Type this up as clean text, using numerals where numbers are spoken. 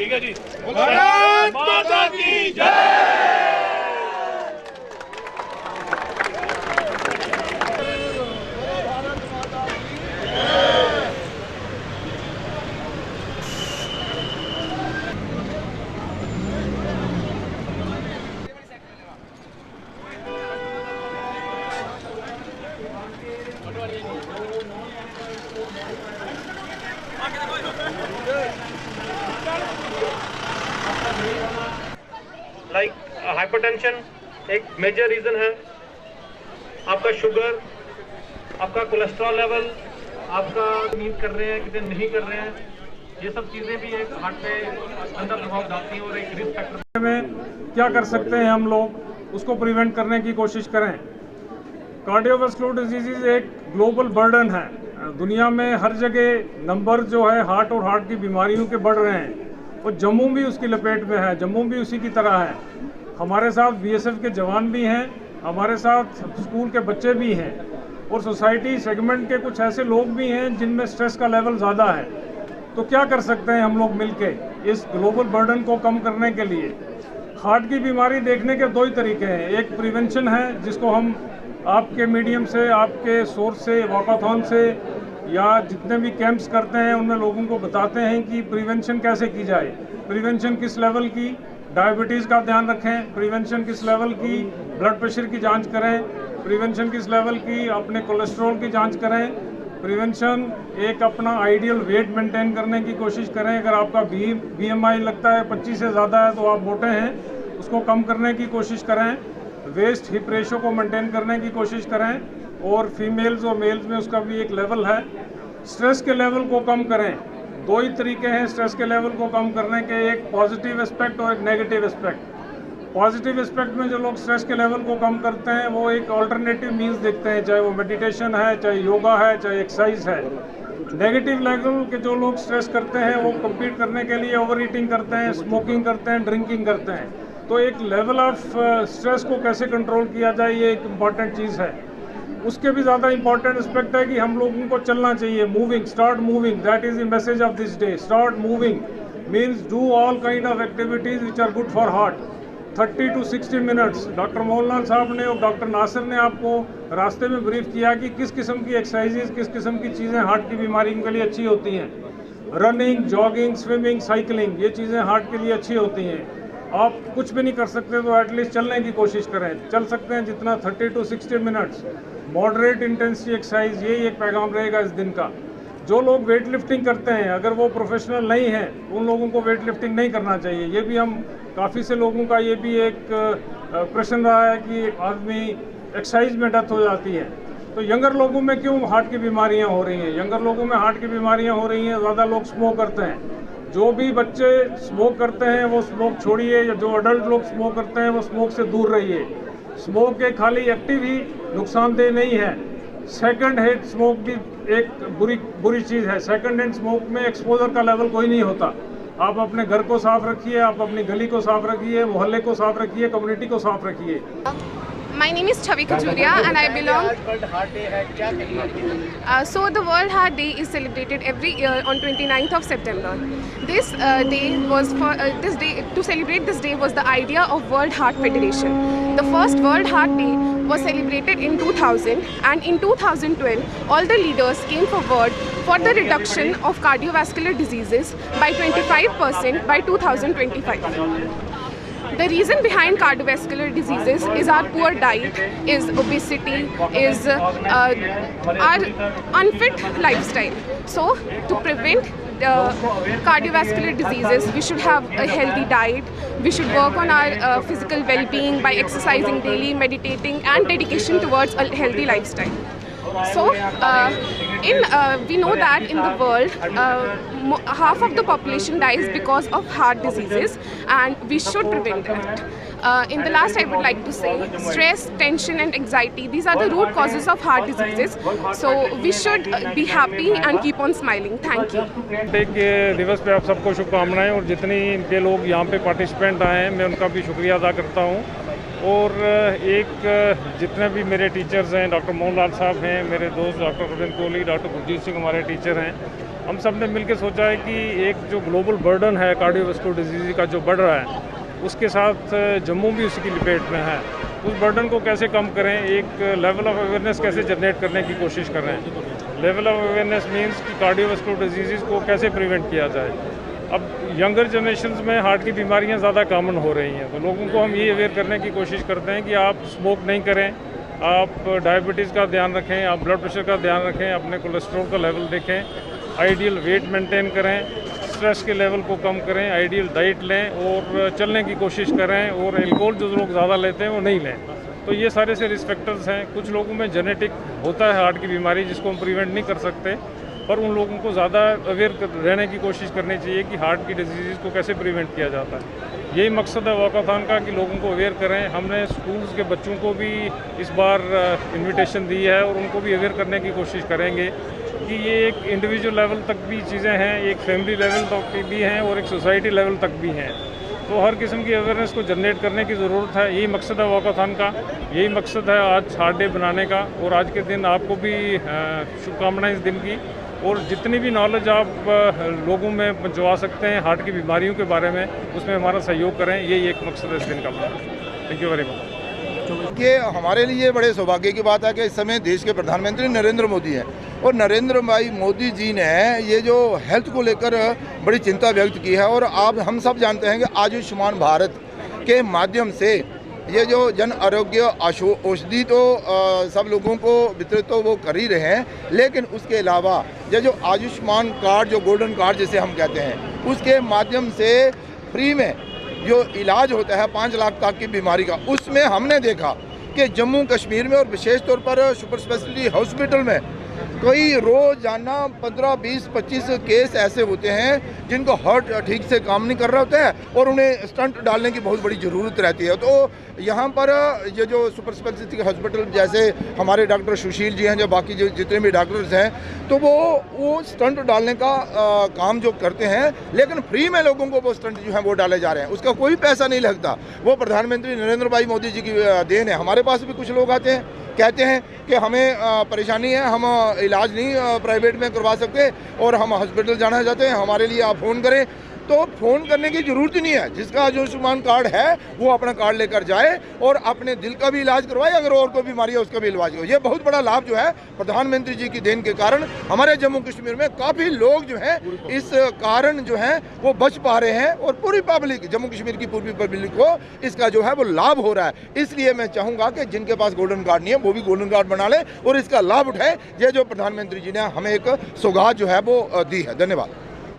ठीक है जी। भारत माता की जय। लाइक हाइपरटेंशन एक मेजर रीज़न है, आपका शुगर, आपका कोलेस्ट्रॉल लेवल, आपका नींद कर रहे हैं कितने नहीं कर रहे हैं, ये सब चीज़ें भी एक हार्ट पे अंदर प्रभाव डालती हैं और एक रिस्क फैक्टर में क्या कर सकते हैं हम लोग उसको प्रिवेंट करने की कोशिश करें। कार्डियोवास्कुलर डिजीज़ एक ग्लोबल बर्डन है, दुनिया में हर जगह नंबर जो है हार्ट और हार्ट की बीमारियों के बढ़ रहे हैं और जम्मू भी उसकी लपेट में है, जम्मू भी उसी की तरह है। हमारे साथ बीएसएफ के जवान भी हैं, हमारे साथ स्कूल के बच्चे भी हैं और सोसाइटी सेगमेंट के कुछ ऐसे लोग भी हैं जिनमें स्ट्रेस का लेवल ज़्यादा है। तो क्या कर सकते हैं हम लोग मिलके इस ग्लोबल बर्डन को कम करने के लिए। हार्ट की बीमारी देखने के दो ही तरीके हैं, एक प्रिवेंशन है जिसको हम आपके मीडियम से, आपके सोर्स से, वॉकाथॉन से या जितने भी कैंप्स करते हैं उनमें लोगों को बताते हैं कि प्रिवेंशन कैसे की जाए, प्रिवेंशन किस लेवल की, डायबिटीज़ का ध्यान रखें, प्रिवेंशन किस लेवल की, ब्लड प्रेशर की जांच करें, प्रिवेंशन किस लेवल की, अपने कोलेस्ट्रॉल की जांच करें, प्रिवेंशन एक अपना आइडियल वेट मेंटेन करने की कोशिश करें। अगर आपका BMI लगता है 25 से ज़्यादा है तो आप मोटे हैं, उसको कम करने की कोशिश करें, वेस्ट हिप रेशो को मेंटेन करने की कोशिश करें और फीमेल्स और मेल्स में उसका भी एक लेवल है। स्ट्रेस के लेवल को कम करें, दो ही तरीके हैं स्ट्रेस के लेवल को कम करने के, एक पॉजिटिव एस्पेक्ट और एक नेगेटिव एस्पेक्ट। पॉजिटिव एस्पेक्ट में जो लोग स्ट्रेस के लेवल को कम करते हैं वो एक अल्टरनेटिव मीन्स देखते हैं, चाहे वो मेडिटेशन है, चाहे योगा है, चाहे एक्सरसाइज है। नेगेटिव लेवल के जो लोग स्ट्रेस करते हैं वो कम्पीट करने के लिए ओवर ईटिंग करते हैं, स्मोकिंग करते हैं, ड्रिंकिंग करते हैं। तो एक लेवल ऑफ स्ट्रेस को कैसे कंट्रोल किया जाए ये एक इम्पॉर्टेंट चीज़ है। उसके भी ज़्यादा इंपॉर्टेंट एस्पेक्ट है कि हम लोगों को चलना चाहिए, moving, start moving, that is the message of this day. Start moving means do all kind of activities which are good for heart. 30 to 60 minutes doctor Mohanlal साहब ने और डॉक्टर नासिर ने आपको रास्ते में ब्रीफ किया कि किस किस्म की एक्सरसाइजेज, किस किस्म की चीज़ें हार्ट की बीमारी के लिए अच्छी होती हैं। रनिंग, जॉगिंग, स्विमिंग, साइकिलिंग, ये चीज़ें हार्ट के लिए अच्छी होती हैं। आप कुछ भी नहीं कर सकते तो एटलीस्ट चलने की कोशिश करें, चल सकते हैं जितना 30 to 60 minutes, moderate intensity exercise, यही एक पैगाम रहेगा इस दिन का। जो लोग वेट लिफ्टिंग करते हैं अगर वो प्रोफेशनल नहीं हैं उन लोगों को वेट लिफ्टिंग नहीं करना चाहिए। ये भी हम काफ़ी से लोगों का ये भी एक प्रश्न रहा है कि आदमी एक्सरसाइज में डेथ हो जाती है। तो यंगर लोगों में क्यों हार्ट की बीमारियां हो रही हैं? यंगर लोगों में हार्ट की बीमारियां हो रही हैं, ज़्यादा लोग स्मोक करते हैं। जो भी बच्चे स्मोक करते हैं वो स्मोक छोड़िए, या जो अडल्ट लोग स्मोक करते हैं वो स्मोक से दूर रहिए। स्मोक एक खाली एक्टिव ही नुकसानदेह नहीं है, सेकंड हैंड स्मोक भी एक बुरी चीज़ है। सेकंड हैंड स्मोक में एक्सपोजर का लेवल कोई नहीं होता। आप अपने घर को साफ रखिए, आप अपनी गली को साफ रखिए, मोहल्ले को साफ रखिए, कम्युनिटी को साफ रखिए। My name is Chavi Kajuria and I belong. So the World Heart Day is celebrated every year on 29th of September. This day was to celebrate this day was the idea of World Heart Federation. The first World Heart Day was celebrated in 2000 and in 2012 all the leaders came forward for the reduction of cardiovascular diseases by 25% by 2025. The reason behind cardiovascular diseases is our poor diet, is obesity, is our unfit lifestyle. So to prevent cardiovascular diseases, we should have a healthy diet, we should work on our physical well-being by exercising daily, meditating and dedication towards a healthy lifestyle. So we know that in the world half of the population dies because of heart diseases and we should prevent it. In the last, I would like to say stress, tension and anxiety, these are the root causes of heart diseases. So we should be happy and keep on smiling. Thank you. के दिवस पे आप सबको शुभकामनाएं और जितनी इनके लोग यहाँ पे पार्टिसिपेंट आए हैं मैं उनका भी शुक्रिया अदा करता हूँ। और एक जितने भी मेरे टीचर्स हैं, डॉक्टर मोहनलाल साहब हैं, मेरे दोस्त डॉक्टर रविंद्र कोहली, डॉक्टर गुरजीत सिंह हमारे टीचर हैं, हम सब ने मिलकर सोचा है कि एक जो ग्लोबल बर्डन है कार्डियोवैस्कुलर डिजीज़ का जो बढ़ रहा है, उसके साथ जम्मू भी उसकी लपेट में है। उस बर्डन को कैसे कम करें, एक लेवल ऑफ अवेयरनेस कैसे जनरेट करने की कोशिश कर रहे हैं। लेवल ऑफ अवेयरनेस मींस कि कार्डियोवैस्कुलर डिजीज़ को कैसे प्रिवेंट किया जाए। अब यंगर जनरेशन में हार्ट की बीमारियां ज़्यादा कॉमन हो रही हैं, तो लोगों को हम ये अवेयर करने की कोशिश करते हैं कि आप स्मोक नहीं करें, आप डायबिटीज़ का ध्यान रखें, आप ब्लड प्रेशर का ध्यान रखें, अपने कोलेस्ट्रॉल का लेवल देखें, आइडियल वेट मेंटेन करें, स्ट्रेस के लेवल को कम करें, आइडियल डाइट लें और चलने की कोशिश करें, और एल्कोहल जो लोग ज़्यादा लेते हैं वो नहीं लें। तो ये सारे से रिस्क फैक्टर्स हैं। कुछ लोगों में जेनेटिक होता है हार्ट की बीमारी, जिसको हम प्रिवेंट नहीं कर सकते, पर उन लोगों को ज़्यादा अवेयर रहने की कोशिश करनी चाहिए कि हार्ट की डिजीज़ को कैसे प्रिवेंट किया जाता है। यही मकसद है वॉकाथॉन का कि लोगों को अवेयर करें। हमने स्कूल्स के बच्चों को भी इस बार इनविटेशन दी है और उनको भी अवेयर करने की कोशिश करेंगे कि ये एक इंडिविजुअल लेवल तक भी चीज़ें हैं, एक फैमिली लेवल तक भी हैं और एक सोसाइटी लेवल तक भी हैं। तो हर किस्म की अवेयरनेस को जनरेट करने की ज़रूरत है। यही मकसद है वॉकाथॉन का, यही मकसद है आज हार्ट डे बनाने का। और आज के दिन आपको भी शुभकामनाएं इस दिन की, और जितनी भी नॉलेज आप लोगों में पहुंचवा सकते हैं हार्ट की बीमारियों के बारे में, उसमें हमारा सहयोग करें। यही एक मकसद है इस दिन का। Thank you very much. कि हमारे लिए बड़े सौभाग्य की बात है कि इस समय देश के प्रधानमंत्री नरेंद्र मोदी हैं, और नरेंद्र भाई मोदी जी ने ये जो हेल्थ को लेकर बड़ी चिंता व्यक्त की है। और आप हम सब जानते हैं कि आयुष्मान भारत के माध्यम से ये जो जन आरोग्य औषधि तो सब लोगों को वितरित तो वो कर ही रहे हैं, लेकिन उसके अलावा ये जो आयुष्मान कार्ड, जो गोल्डन कार्ड जिसे हम कहते हैं, उसके माध्यम से फ्री में जो इलाज होता है 5 लाख तक की बीमारी का, उसमें हमने देखा कि जम्मू कश्मीर में और विशेष तौर पर सुपर स्पेशलिटी हॉस्पिटल में कोई रोजाना 15, 20, 25 केस ऐसे होते हैं जिनको हार्ट ठीक से काम नहीं कर रहा होता है और उन्हें स्टंट डालने की बहुत बड़ी ज़रूरत रहती है। तो यहाँ पर ये जो सुपर स्पेशलिटी हॉस्पिटल, जैसे हमारे डॉक्टर सुशील जी हैं, जो बाकी जो जितने भी डॉक्टर्स हैं, तो वो स्टंट डालने का काम जो करते हैं, लेकिन फ्री में लोगों को वो स्टंट जो है वो डाले जा रहे हैं, उसका कोई पैसा नहीं लगता। वो प्रधानमंत्री नरेंद्र भाई मोदी जी की देन है। हमारे पास भी कुछ लोग आते हैं, कहते हैं कि हमें परेशानी है, हम इलाज नहीं प्राइवेट में करवा सकते और हम हॉस्पिटल जाना चाहते हैं, हमारे लिए आप फ़ोन करें। तो फ़ोन करने की ज़रूरत ही नहीं है। जिसका आयुष्मान कार्ड है वो अपना कार्ड लेकर जाए और अपने दिल का भी इलाज करवाए, अगर और कोई बीमारी है उसका भी इलाज हो। ये बहुत बड़ा लाभ जो है प्रधानमंत्री जी की देन के कारण हमारे जम्मू कश्मीर में काफ़ी लोग जो हैं इस कारण जो हैं वो बच पा रहे हैं, और पूरी पब्लिक, जम्मू कश्मीर की पूरी पब्लिक को इसका जो है वो लाभ हो रहा है। इसलिए मैं चाहूँगा कि जिनके पास गोल्डन कार्ड नहीं है वो भी गोल्डन कार्ड बना लें और इसका लाभ उठाएं। ये जो प्रधानमंत्री जी ने हमें एक सौगात जो है वो दी है। धन्यवाद।